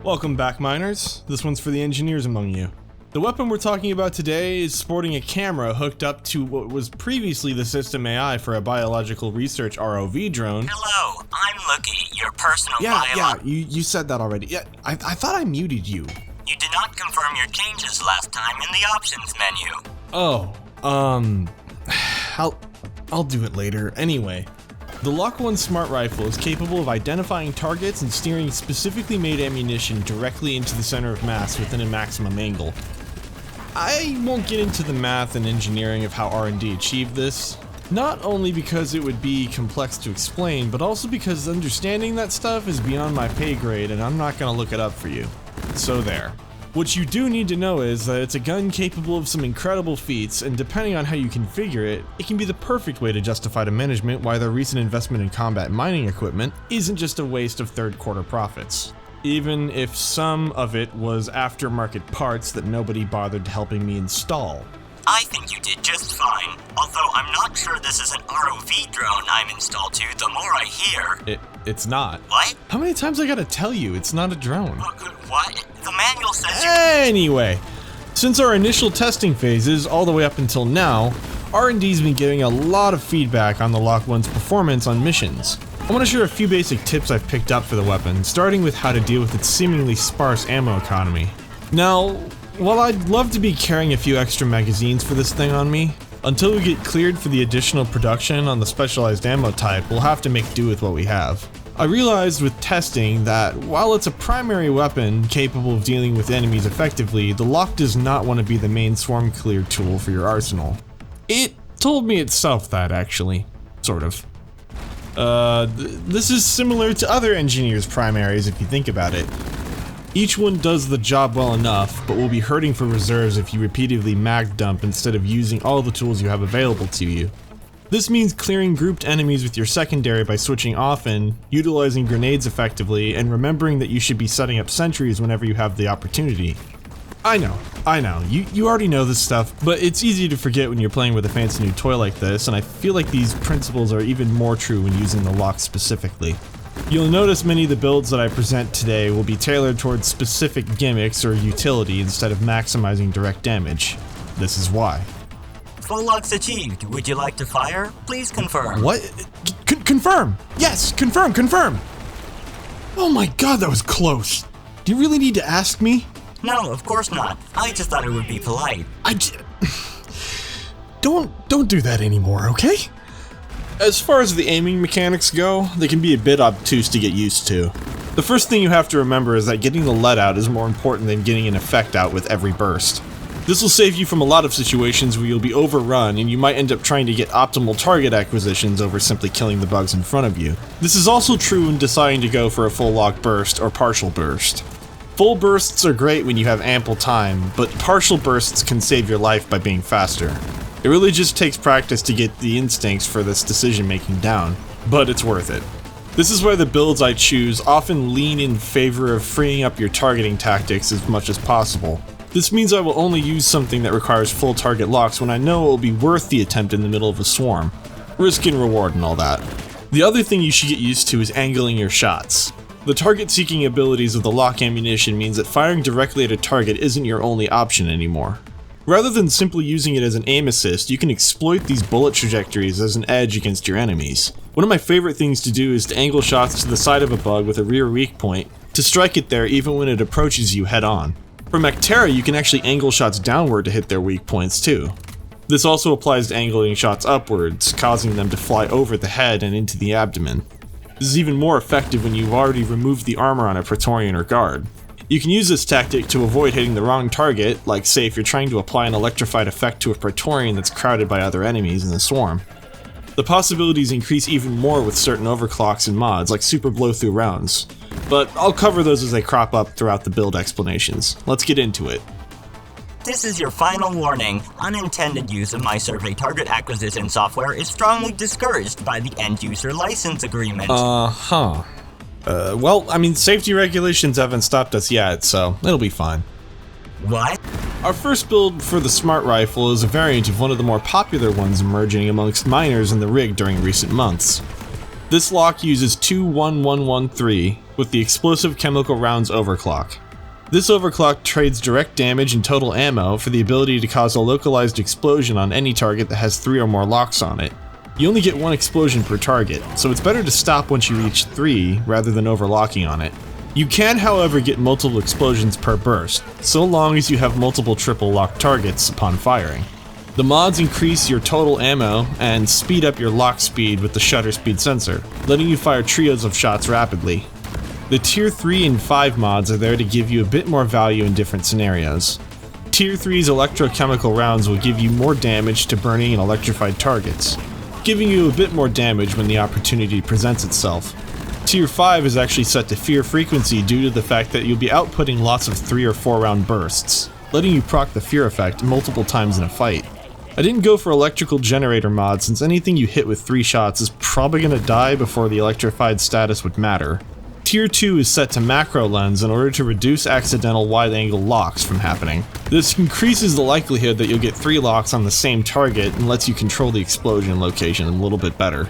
Welcome back, miners. This one's for the engineers among you. The weapon we're talking about today is sporting a camera hooked up to what was previously the system AI for a biological research ROV drone. Hello, I'm Lookie, your personal you said that already. Yeah, I thought I muted you. You did not confirm your changes last time in the options menu. Oh, I'll do it later. Anyway, the LOK-1 smart rifle is capable of identifying targets and steering specifically made ammunition directly into the center of mass within a maximum angle. I won't get into the math and engineering of how R&D achieved this, not only because it would be complex to explain, but also because understanding that stuff is beyond my pay grade and I'm not gonna look it up for you. So there. What you do need to know is that it's a gun capable of some incredible feats, and depending on how you configure it, it can be the perfect way to justify to management why their recent investment in combat mining equipment isn't just a waste of third quarter profits. Even if some of it was aftermarket parts that nobody bothered helping me install. I think you did just fine, although I'm not sure this is an ROV drone I'm installed to the more I hear. It's not. What? How many times I gotta tell you, it's not a drone? What? The manual says Anyway, since our initial testing phases all the way up until now, R&D's been giving a lot of feedback on the LOK-1's performance on missions. I want to share a few basic tips I've picked up for the weapon, starting with how to deal with its seemingly sparse ammo economy. Now, while I'd love to be carrying a few extra magazines for this thing on me, until we get cleared for the additional production on the specialized ammo type, we'll have to make do with what we have. I realized with testing that while it's a primary weapon capable of dealing with enemies effectively, the LOK does not want to be the main swarm clear tool for your arsenal. It told me itself that, actually. Sort of. This is similar to other engineers' primaries if you think about it. Each one does the job well enough, but will be hurting for reserves if you repeatedly mag dump instead of using all the tools you have available to you. This means clearing grouped enemies with your secondary by switching often, utilizing grenades effectively, and remembering that you should be setting up sentries whenever you have the opportunity. I know, you already know this stuff, but it's easy to forget when you're playing with a fancy new toy like this, and I feel like these principles are even more true when using the LOK specifically. You'll notice many of the builds that I present today will be tailored towards specific gimmicks or utility instead of maximizing direct damage. This is why. full locks achieved. Would you like to fire? Please confirm. What? Confirm! Yes, confirm! Oh my god, that was close. Do you really need to ask me? No, of course not. I just thought it would be polite. Don't do that anymore, okay? As far as the aiming mechanics go, they can be a bit obtuse to get used to. The first thing you have to remember is that getting the lead out is more important than getting an effect out with every burst. This will save you from a lot of situations where you'll be overrun and you might end up trying to get optimal target acquisitions over simply killing the bugs in front of you. This is also true when deciding to go for a full lock burst or partial burst. Full bursts are great when you have ample time, but partial bursts can save your life by being faster. It really just takes practice to get the instincts for this decision making down, but it's worth it. This is why the builds I choose often lean in favor of freeing up your targeting tactics as much as possible. This means I will only use something that requires full target locks when I know it will be worth the attempt in the middle of a swarm. Risk and reward and all that. The other thing you should get used to is angling your shots. The target-seeking abilities of the LOK ammunition means that firing directly at a target isn't your only option anymore. Rather than simply using it as an aim assist, you can exploit these bullet trajectories as an edge against your enemies. One of my favorite things to do is to angle shots to the side of a bug with a rear weak point, to strike it there even when it approaches you head on. For Mechterra, you can actually angle shots downward to hit their weak points too. This also applies to angling shots upwards, causing them to fly over the head and into the abdomen. This is even more effective when you've already removed the armor on a Praetorian or guard. You can use this tactic to avoid hitting the wrong target, like say if you're trying to apply an electrified effect to a Praetorian that's crowded by other enemies in the swarm. The possibilities increase even more with certain overclocks and mods, like super blow through rounds. But I'll cover those as they crop up throughout the build explanations. Let's get into it. This is your final warning. Unintended use of my survey target acquisition software is strongly discouraged by the end-user license agreement. Well, I mean, safety regulations haven't stopped us yet, so it'll be fine. What? Our first build for the smart rifle is a variant of one of the more popular ones emerging amongst miners in the rig during recent months. This lock uses 21113, with the explosive chemical rounds overclock. This overclock trades direct damage and total ammo for the ability to cause a localized explosion on any target that has 3 or more locks on it. You only get 1 explosion per target, so it's better to stop once you reach 3 rather than overlocking on it. You can, however, get multiple explosions per burst, so long as you have multiple triple lock targets upon firing. The mods increase your total ammo and speed up your lock speed with the shutter speed sensor, letting you fire trios of shots rapidly. The Tier 3 and 5 mods are there to give you a bit more value in different scenarios. Tier 3's electrochemical rounds will give you more damage to burning and electrified targets, giving you a bit more damage when the opportunity presents itself. Tier 5 is actually set to fear frequency due to the fact that you'll be outputting lots of 3 or 4 round bursts, letting you proc the fear effect multiple times in a fight. I didn't go for electrical generator mod since anything you hit with 3 shots is probably gonna die before the electrified status would matter. Tier 2 is set to macro lens in order to reduce accidental wide-angle locks from happening. This increases the likelihood that you'll get 3 locks on the same target and lets you control the explosion location a little bit better.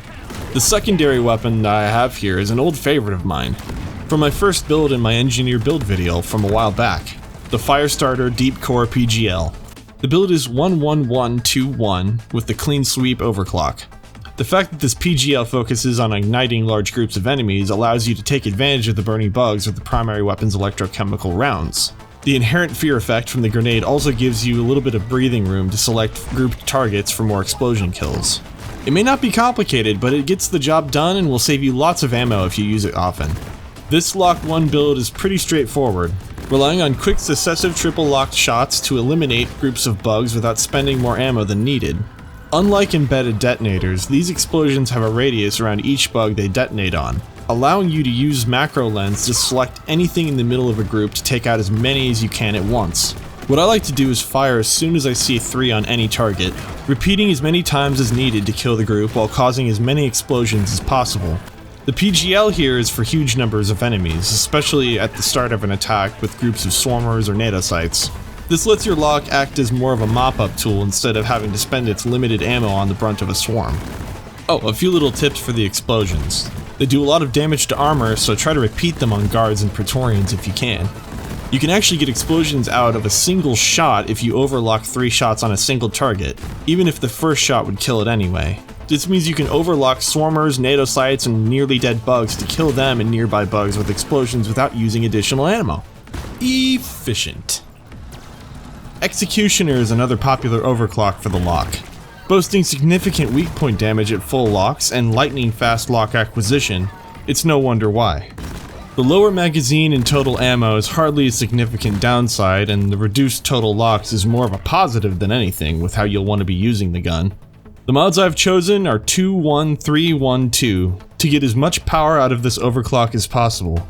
The secondary weapon that I have here is an old favorite of mine, from my first build in my engineer build video from a while back, the Firestarter Deep Core PGL. The build is 11121 with the clean sweep overclock. The fact that this PGL focuses on igniting large groups of enemies allows you to take advantage of the burning bugs with the primary weapon's electrochemical rounds. The inherent fear effect from the grenade also gives you a little bit of breathing room to select grouped targets for more explosion kills. It may not be complicated, but it gets the job done and will save you lots of ammo if you use it often. This LOK-1 build is pretty straightforward, relying on quick successive triple locked shots to eliminate groups of bugs without spending more ammo than needed. Unlike embedded detonators, these explosions have a radius around each bug they detonate on, allowing you to use macro lens to select anything in the middle of a group to take out as many as you can at once. What I like to do is fire as soon as I see 3 on any target, repeating as many times as needed to kill the group while causing as many explosions as possible. The PGL here is for huge numbers of enemies, especially at the start of an attack with groups of swarmers or natosites. This lets your lock act as more of a mop-up tool instead of having to spend its limited ammo on the brunt of a swarm. Oh, a few little tips for the explosions. They do a lot of damage to armor, so try to repeat them on guards and Praetorians if you can. You can actually get explosions out of a single shot if you overlock 3 shots on a single target, even if the first shot would kill it anyway. This means you can overlock swarmers, natosites, and nearly dead bugs to kill them and nearby bugs with explosions without using additional ammo. Efficient. Executioner is another popular overclock for the lock. Boasting significant weak point damage at full locks and lightning fast lock acquisition, it's no wonder why. The lower magazine and total ammo is hardly a significant downside, and the reduced total locks is more of a positive than anything with how you'll want to be using the gun. The mods I've chosen are 21312 to get as much power out of this overclock as possible.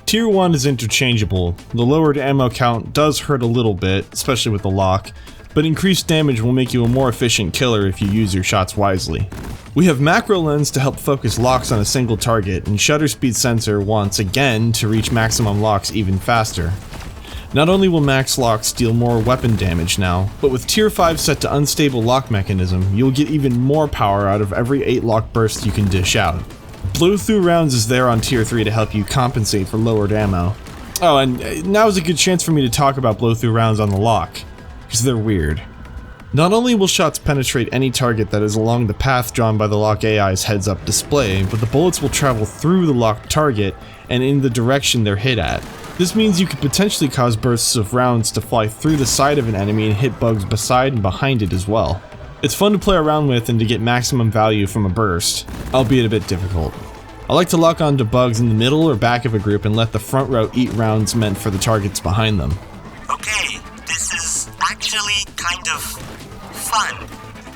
Tier 1 is interchangeable. The lowered ammo count does hurt a little bit, especially with the lock, but increased damage will make you a more efficient killer if you use your shots wisely. We have macro lens to help focus locks on a single target, and shutter speed sensor once again to reach maximum locks even faster. Not only will max locks deal more weapon damage now, but with Tier 5 set to unstable lock mechanism, you'll get even more power out of every 8 lock burst you can dish out. Blow through rounds is there on Tier 3 to help you compensate for lowered ammo. Oh, and now is a good chance for me to talk about blow through rounds on the lock, because they're weird. Not only will shots penetrate any target that is along the path drawn by the lock AI's heads-up display, but the bullets will travel through the locked target and in the direction they're hit at. This means you could potentially cause bursts of rounds to fly through the side of an enemy and hit bugs beside and behind it as well. It's fun to play around with and to get maximum value from a burst, albeit a bit difficult. I like to lock onto bugs in the middle or back of a group and let the front row eat rounds meant for the targets behind them. Okay, this is actually kind of fun.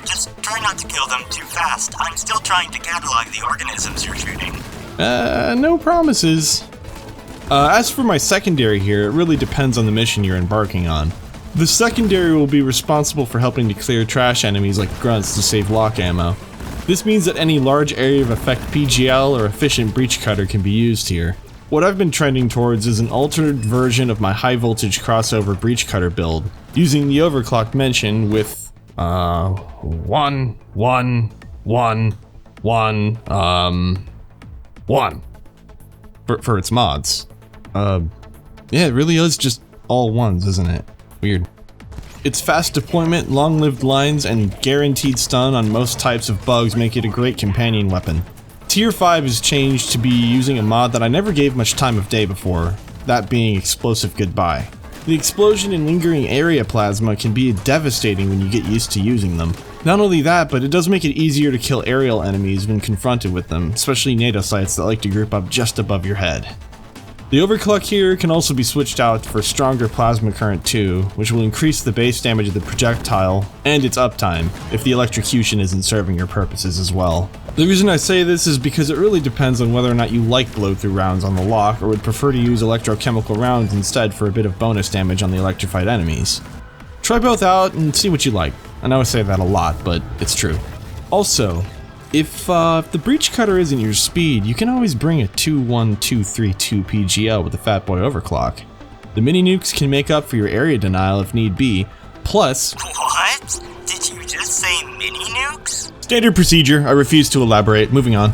Just try not to kill them too fast. I'm still trying to catalog the organisms you're shooting. No promises. As for my secondary here, it really depends on the mission you're embarking on. The secondary will be responsible for helping to clear trash enemies like grunts to save lock ammo. This means that any large area of effect PGL or efficient breach cutter can be used here. What I've been trending towards is an altered version of my high voltage crossover breach cutter build, using the overclock mention with 1. for its mods. Yeah, it really is just all ones, isn't it? Weird. Its fast deployment, long-lived lines, and guaranteed stun on most types of bugs make it a great companion weapon. Tier 5 is changed to be using a mod that I never gave much time of day before, that being Explosive Goodbye. The explosion and lingering area plasma can be devastating when you get used to using them. Not only that, but it does make it easier to kill aerial enemies when confronted with them, especially NATO sites that like to group up just above your head. The overclock here can also be switched out for stronger plasma current too, which will increase the base damage of the projectile and its uptime if the electrocution isn't serving your purposes as well. The reason I say this is because it really depends on whether or not you like blow-through rounds on the lock or would prefer to use electrochemical rounds instead for a bit of bonus damage on the electrified enemies. Try both out and see what you like. I know I say that a lot, but it's true. Also, if the breach cutter isn't your speed, you can always bring a 21232 PGL with the Fatboy overclock. The mini nukes can make up for your area denial if need be, plus— What? Did you just say mini nukes? Standard procedure, I refuse to elaborate, moving on.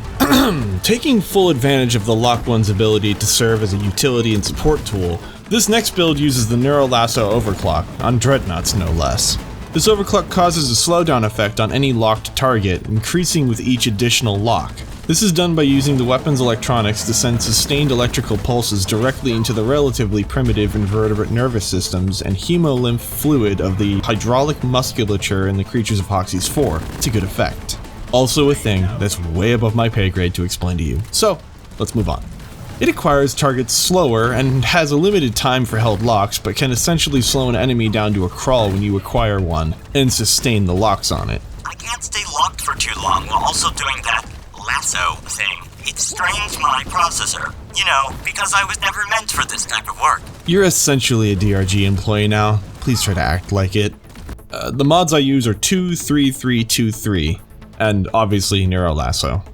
Taking full advantage of the LOK-1's ability to serve as a utility and support tool, this next build uses the Neuro-lasso overclock, on dreadnoughts no less. This overclock causes a slowdown effect on any locked target, increasing with each additional lock. This is done by using the weapon's electronics to send sustained electrical pulses directly into the relatively primitive invertebrate nervous systems and hemolymph fluid of the hydraulic musculature in the creatures of Hoxie's 4 to good effect. Also a thing that's way above my pay grade to explain to you. So, let's move on. It acquires targets slower and has a limited time for held locks, but can essentially slow an enemy down to a crawl when you acquire one, and sustain the locks on it. I can't stay locked for too long while also doing that lasso thing. It strains my processor. You know, because I was never meant for this type of work. You're essentially a DRG employee now. Please try to act like it. The mods I use are 23323, and obviously Neuro-lasso.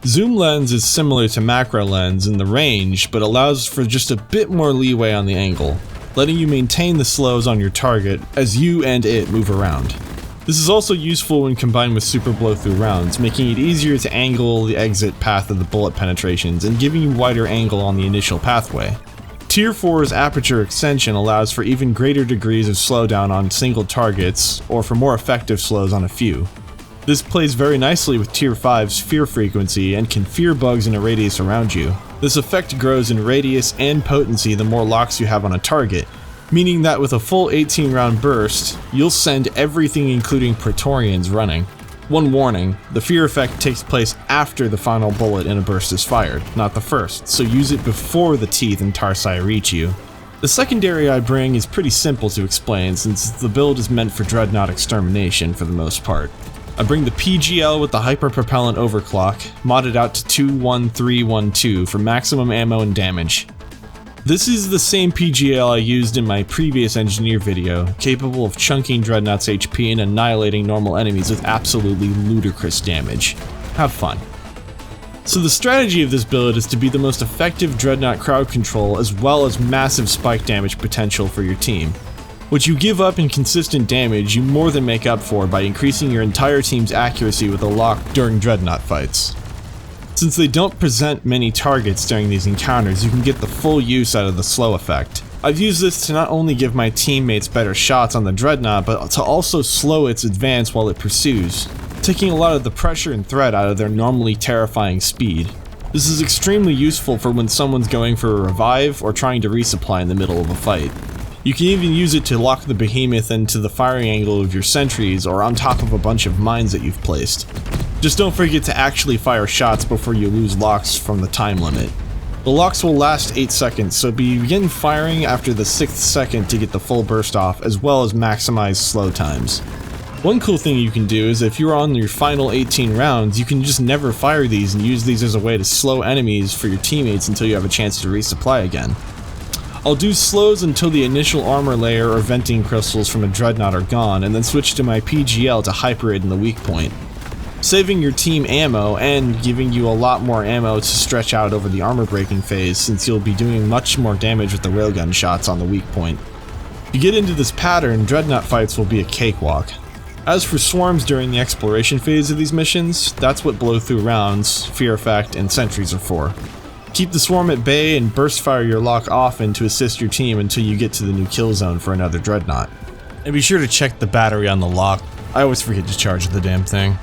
Zoom lens is similar to macro lens in the range, but allows for just a bit more leeway on the angle, letting you maintain the slows on your target as you and it move around. This is also useful when combined with super blow-through rounds, making it easier to angle the exit path of the bullet penetrations and giving you wider angle on the initial pathway. Tier 4's aperture extension allows for even greater degrees of slowdown on single targets, or for more effective slows on a few. This plays very nicely with Tier 5's fear frequency and can fear bugs in a radius around you. This effect grows in radius and potency the more locks you have on a target, meaning that with a full 18 round burst, you'll send everything including Praetorians running. One warning, the fear effect takes place after the final bullet in a burst is fired, not the first, so use it before the teeth and tarsi reach you. The secondary I bring is pretty simple to explain since the build is meant for dreadnought extermination for the most part. I bring the PGL with the Hyper Propellant overclock, modded out to 21312 for maximum ammo and damage. This is the same PGL I used in my previous engineer video, capable of chunking Dreadnought's HP and annihilating normal enemies with absolutely ludicrous damage. Have fun. So the strategy of this build is to be the most effective Dreadnought crowd control as well as massive spike damage potential for your team. What you give up in consistent damage, you more than make up for by increasing your entire team's accuracy with a lock during Dreadnought fights. Since they don't present many targets during these encounters, you can get the full use out of the slow effect. I've used this to not only give my teammates better shots on the Dreadnought, but to also slow its advance while it pursues, taking a lot of the pressure and threat out of their normally terrifying speed. This is extremely useful for when someone's going for a revive or trying to resupply in the middle of a fight. You can even use it to lock the behemoth into the firing angle of your sentries or on top of a bunch of mines that you've placed. Just don't forget to actually fire shots before you lose locks from the time limit. The locks will last 8 seconds, so begin firing after the 6th second to get the full burst off, as well as maximize slow times. One cool thing you can do is if you're on your final 18 rounds, you can just never fire these and use these as a way to slow enemies for your teammates until you have a chance to resupply again. I'll do slows until the initial armor layer or venting crystals from a Dreadnought are gone, and then switch to my PGL to hyper it in the weak point, saving your team ammo and giving you a lot more ammo to stretch out over the armor breaking phase since you'll be doing much more damage with the railgun shots on the weak point. If you get into this pattern, Dreadnought fights will be a cakewalk. As for swarms during the exploration phase of these missions, that's what blow through rounds, fear effect, and sentries are for. Keep the swarm at bay and burst fire your lock often to assist your team until you get to the new kill zone for another dreadnought. And be sure to check the battery on the lock. I always forget to charge the damn thing.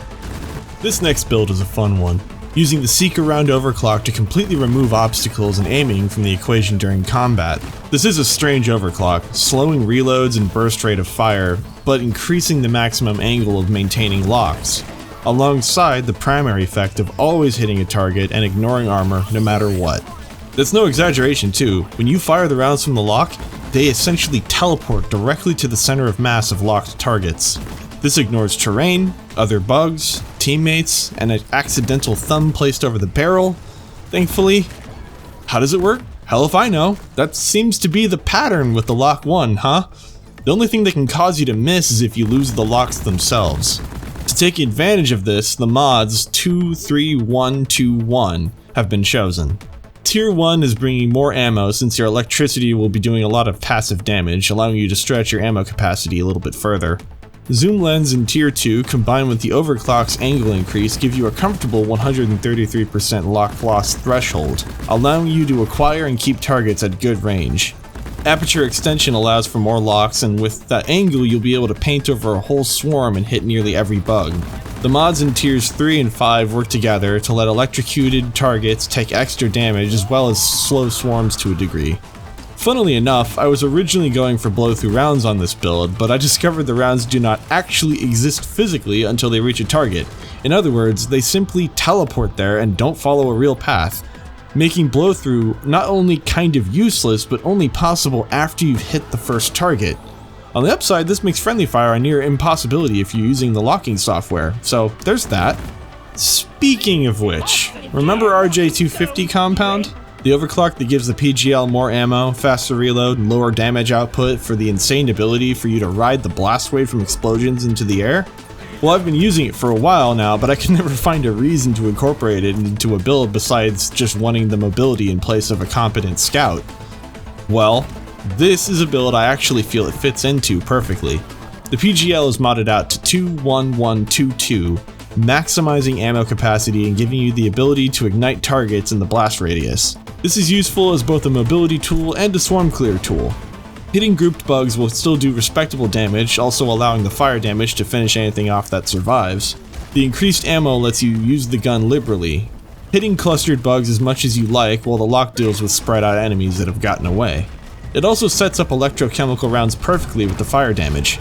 This next build is a fun one, using the seek around overclock to completely remove obstacles and aiming from the equation during combat. This is a strange overclock, slowing reloads and burst rate of fire, but increasing the maximum angle of maintaining locks, alongside the primary effect of always hitting a target and ignoring armor no matter what. That's no exaggeration too, when you fire the rounds from the lock, they essentially teleport directly to the center of mass of locked targets. This ignores terrain, other bugs, teammates, and an accidental thumb placed over the barrel, thankfully. How does it work? Hell if I know. That seems to be the pattern with the LOK-1, huh? The only thing that can cause you to miss is if you lose the locks themselves. To take advantage of this, the mods 23121 have been chosen. Tier 1 is bringing more ammo since your electricity will be doing a lot of passive damage, allowing you to stretch your ammo capacity a little bit further. Zoom lens in Tier 2 combined with the overclock's angle increase give you a comfortable 133% lock loss threshold, allowing you to acquire and keep targets at good range. Aperture extension allows for more locks, and with that angle you'll be able to paint over a whole swarm and hit nearly every bug. The mods in Tiers 3 and 5 work together to let electrocuted targets take extra damage as well as slow swarms to a degree. Funnily enough, I was originally going for blow-through rounds on this build, but I discovered the rounds do not actually exist physically until they reach a target. In other words, they simply teleport there and don't follow a real path, making blow-through not only kind of useless, but only possible after you've hit the first target. On the upside, this makes friendly fire a near impossibility if you're using the locking software, so there's that. Speaking of which, remember RJ250 compound? The overclock that gives the PGL more ammo, faster reload, and lower damage output for the insane ability for you to ride the blast wave from explosions into the air? Well, I've been using it for a while now, but I can never find a reason to incorporate it into a build besides just wanting the mobility in place of a competent scout. Well, this is a build I actually feel it fits into perfectly. The PGL is modded out to 21122, maximizing ammo capacity and giving you the ability to ignite targets in the blast radius. This is useful as both a mobility tool and a swarm clear tool. Hitting grouped bugs will still do respectable damage, also allowing the fire damage to finish anything off that survives. The increased ammo lets you use the gun liberally, hitting clustered bugs as much as you like while the lock deals with spread out enemies that have gotten away. It also sets up electrochemical rounds perfectly with the fire damage.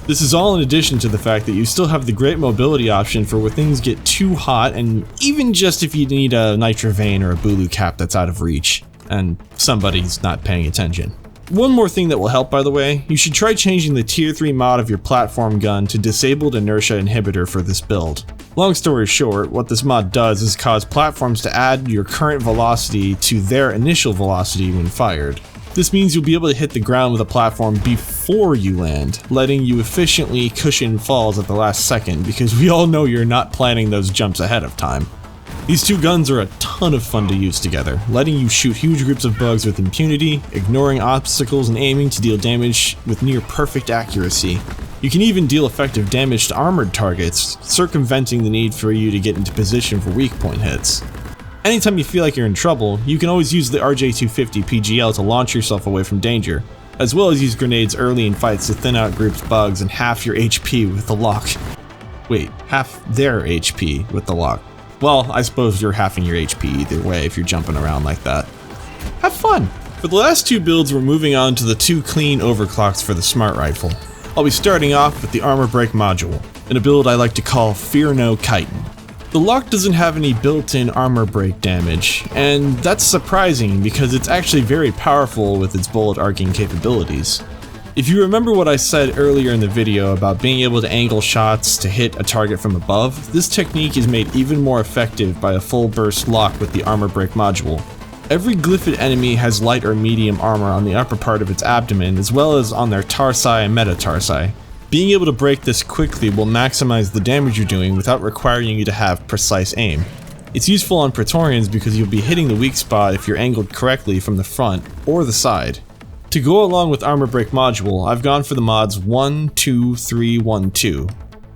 This is all in addition to the fact that you still have the great mobility option for when things get too hot, and even just if you need a nitro vein or a Bulu cap that's out of reach, and somebody's not paying attention. One more thing that will help, by the way, you should try changing the Tier 3 mod of your platform gun to disabled inertia inhibitor for this build. Long story short, what this mod does is cause platforms to add your current velocity to their initial velocity when fired. This means you'll be able to hit the ground with a platform before you land, letting you efficiently cushion falls at the last second, because we all know you're not planning those jumps ahead of time. These two guns are a ton of fun to use together, letting you shoot huge groups of bugs with impunity, ignoring obstacles and aiming to deal damage with near perfect accuracy. You can even deal effective damage to armored targets, circumventing the need for you to get into position for weak point hits. Anytime you feel like you're in trouble, you can always use the RJ250 PGL to launch yourself away from danger, as well as use grenades early in fights to thin out grouped bugs and half your HP with the lock. Wait, half their HP with the lock. Well, I suppose you're halving your HP either way if you're jumping around like that. Have fun! For the last two builds, we're moving on to the two clean overclocks for the smart rifle. I'll be starting off with the armor break module, in a build I like to call Inferno Chitin. The lock doesn't have any built-in armor break damage, and that's surprising because it's actually very powerful with its bullet arcing capabilities. If you remember what I said earlier in the video about being able to angle shots to hit a target from above, this technique is made even more effective by a full burst lock with the armor break module. Every glyphid enemy has light or medium armor on the upper part of its abdomen as well as on their tarsi and metatarsi. Being able to break this quickly will maximize the damage you're doing without requiring you to have precise aim. It's useful on Praetorians because you'll be hitting the weak spot if you're angled correctly from the front or the side. To go along with Armor Break Module, I've gone for the mods 1, 2, 3, 1, 2.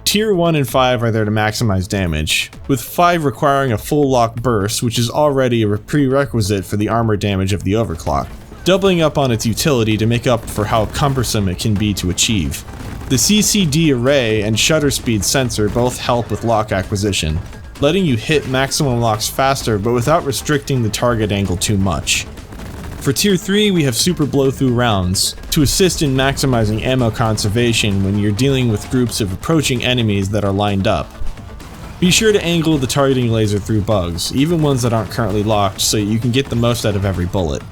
Tier 1 and 5 are there to maximize damage, with 5 requiring a full lock burst, which is already a prerequisite for the armor damage of the overclock, doubling up on its utility to make up for how cumbersome it can be to achieve. The CCD array and shutter speed sensor both help with lock acquisition, letting you hit maximum locks faster but without restricting the target angle too much. For Tier 3, we have super blow-through rounds, to assist in maximizing ammo conservation when you're dealing with groups of approaching enemies that are lined up. Be sure to angle the targeting laser through bugs, even ones that aren't currently locked, so you can get the most out of every bullet.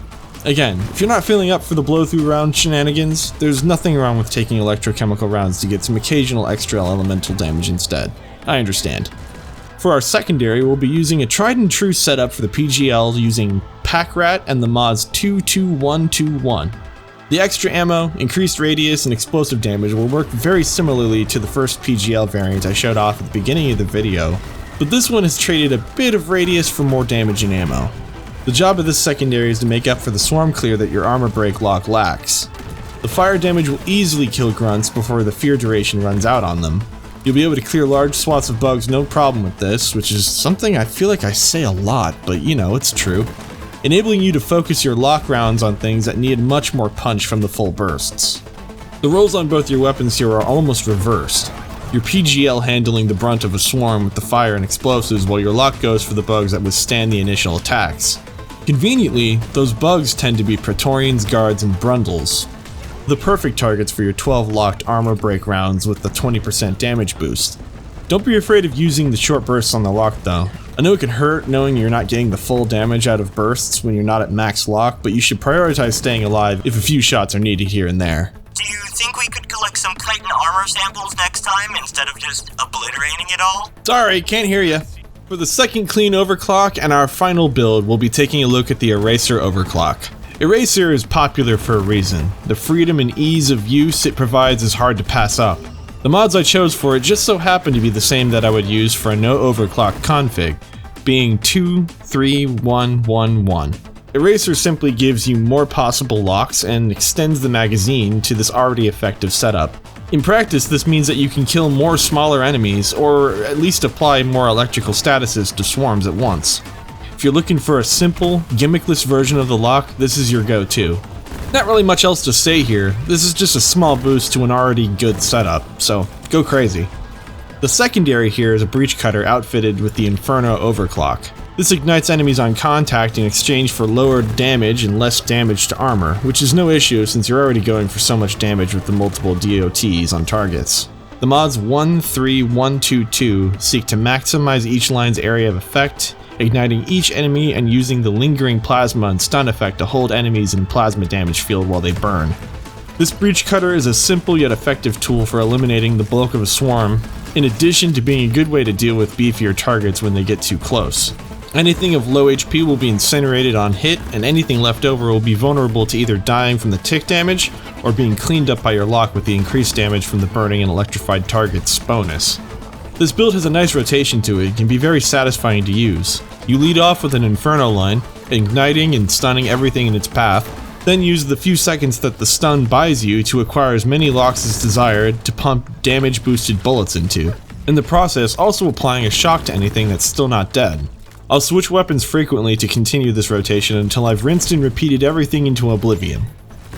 Again, if you're not feeling up for the blow-through round shenanigans, there's nothing wrong with taking electrochemical rounds to get some occasional extra elemental damage instead. I understand. For our secondary, we'll be using a tried and true setup for the PGL using Pack Rat and the mods 22121. The extra ammo, increased radius, and explosive damage will work very similarly to the first PGL variant I showed off at the beginning of the video, but this one has traded a bit of radius for more damage and ammo. The job of this secondary is to make up for the swarm clear that your armor break lock lacks. The fire damage will easily kill grunts before the fear duration runs out on them. You'll be able to clear large swaths of bugs no problem with this, which is something I feel like I say a lot, but you know, it's true. Enabling you to focus your lock rounds on things that need much more punch from the full bursts. The rolls on both your weapons here are almost reversed. Your PGL handling the brunt of a swarm with the fire and explosives, while your lock goes for the bugs that withstand the initial attacks. Conveniently, those bugs tend to be Praetorians, Guards, and Brundles. The perfect targets for your 12 locked armor break rounds with the 20% damage boost. Don't be afraid of using the short bursts on the lock though. I know it can hurt knowing you're not getting the full damage out of bursts when you're not at max lock, but you should prioritize staying alive if a few shots are needed here and there. Do you think we could collect some chitin armor samples next time instead of just obliterating it all? Sorry, can't hear ya. For the second clean overclock and our final build, we'll be taking a look at the Eraser overclock. Eraser is popular for a reason. The freedom and ease of use it provides is hard to pass up. The mods I chose for it just so happen to be the same that I would use for a no overclock config, being 23111. Eraser simply gives you more possible locks and extends the magazine to this already effective setup. In practice, this means that you can kill more smaller enemies, or at least apply more electrical statuses to swarms at once. If you're looking for a simple, gimmickless version of the lock, this is your go-to. Not really much else to say here, this is just a small boost to an already good setup, so go crazy. The secondary here is a breach cutter outfitted with the Inferno overclock. This ignites enemies on contact in exchange for lower damage and less damage to armor, which is no issue since you're already going for so much damage with the multiple DOTs on targets. The mods 13122 seek to maximize each line's area of effect, igniting each enemy and using the lingering plasma and stun effect to hold enemies in plasma damage field while they burn. This breach cutter is a simple yet effective tool for eliminating the bulk of a swarm, in addition to being a good way to deal with beefier targets when they get too close. Anything of low HP will be incinerated on hit, and anything left over will be vulnerable to either dying from the tick damage or being cleaned up by your lock with the increased damage from the burning and electrified targets bonus. This build has a nice rotation to it and can be very satisfying to use. You lead off with an Inferno line, igniting and stunning everything in its path, then use the few seconds that the stun buys you to acquire as many locks as desired to pump damage boosted bullets into. In the process, also applying a shock to anything that's still not dead. I'll switch weapons frequently to continue this rotation until I've rinsed and repeated everything into oblivion.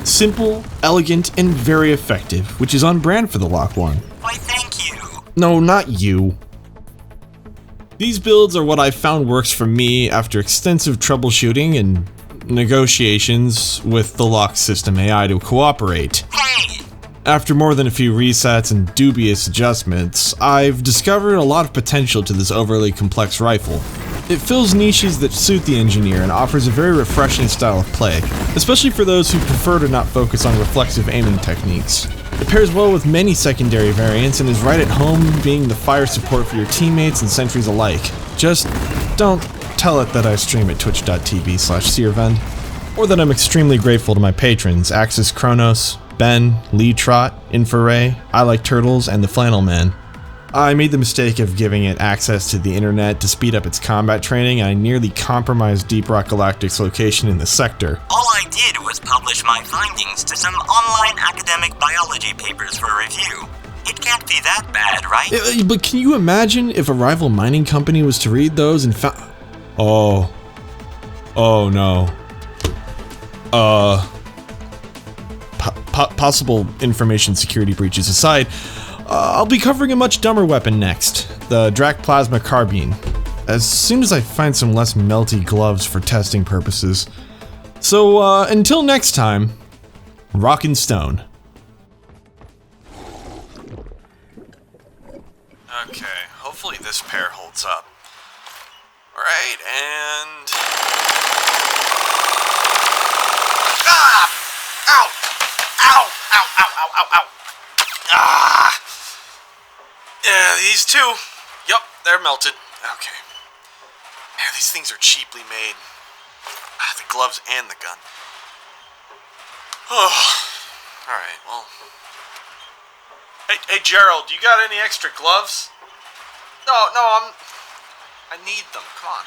Simple, elegant, and very effective, which is on brand for the LOK-1. Why, thank you. No, not you. These builds are what I've found works for me after extensive troubleshooting and negotiations with the lock system AI to cooperate. Hey! After more than a few resets and dubious adjustments, I've discovered a lot of potential to this overly complex rifle. It fills niches that suit the engineer and offers a very refreshing style of play, especially for those who prefer to not focus on reflexive aiming techniques. It pairs well with many secondary variants and is right at home being the fire support for your teammates and sentries alike. Just don't tell it that I stream at twitch.tv/Siirvend, or that I'm extremely grateful to my patrons Axis Kronos, Ben, Lee Trot, Inferray, I Like Turtles, and the Flannel Man. I made the mistake of giving it access to the internet to speed up its combat training, and I nearly compromised Deep Rock Galactic's location in the sector. All I did was publish my findings to some online academic biology papers for review. It can't be that bad, right? But can you imagine if a rival mining company was to read those and found... Oh. Oh no. Possible information security breaches aside, I'll be covering a much dumber weapon next. The Drac Plasma Carbine. As soon as I find some less melty gloves for testing purposes. So, until next time, rockin' stone. Okay, hopefully this pair holds up. Alright, and... Ah! Ow! Ow! Ow, ow, ow, ow, ow! Ah! Yeah, these two. Yup, they're melted. Okay. Yeah, these things are cheaply made. The gloves and the gun. Oh. Alright, well... Hey, Gerald, you got any extra gloves? No, I need them. Come on.